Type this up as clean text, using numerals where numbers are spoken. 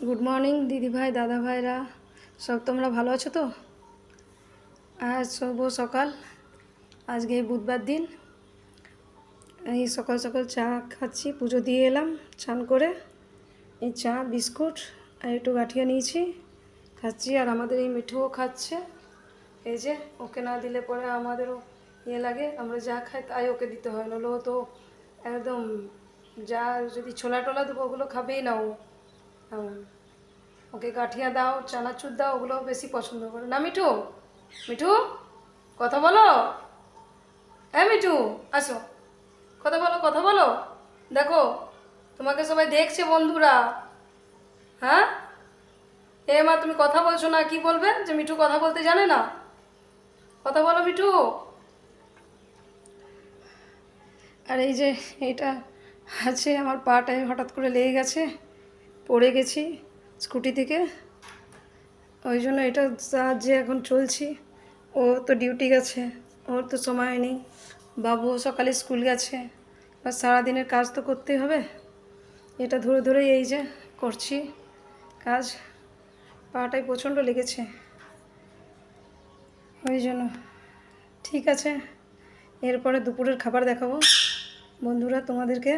Good morning দিদি ভাই দাদা ভাইরা, সব তোমরা ভালো আছো তো? আজ শুভ সকাল, আজকে বুধবার দিন। এই সকাল সকাল চা খাচ্ছি, পুজো দিয়ে এলাম চান করে। এই চা বিস্কুট আর একটু গাঠিয়া নিয়েছি, খাচ্ছি। আর আমাদের এই মিঠুও খাচ্ছে। এই যে ওকে না দিলে পরে আমাদেরও ইয়ে লাগে, আমরা যা খাই তাই ওকে দিতে হয়, নলেও তো একদম যা যদি ছোলা টোলা দেবো ওগুলো খাবেই না ও। ওকে গাঠিয়া দাও, চানাচুর দাও, ওগুলো বেশি পছন্দ করে না। মিঠু, মিঠু কথা বলো। হ্যাঁ মিঠু, আসো, কথা বলো, কথা বলো। দেখো তোমাকে সবাই দেখছে বন্ধুরা। হ্যাঁ, এ মা তুমি কথা বলছো না, কি বলবে যে মিঠু কথা বলতে জানে না? কথা বলো মিঠু। আর এই যে এটা আছে, আমার পাটায় হঠাৎ করে লেগে গেছে, পড়ে গেছি স্কুটি থেকে, ওই জন্য এটা সাহায্যে এখন চলছি। ও তো ডিউটি গেছে, ওর তো সময় নেই। বাবুও সকালে স্কুল গেছে, বা সারাদিনের কাজ তো করতেই হবে। এটা ধরে ধরেই এই যে করছি কাজ। পাটায় প্রচণ্ড লেগেছে, ওই জন্য। ঠিক আছে, এরপরে দুপুরের খাবার দেখাবো বন্ধুরা তোমাদেরকে।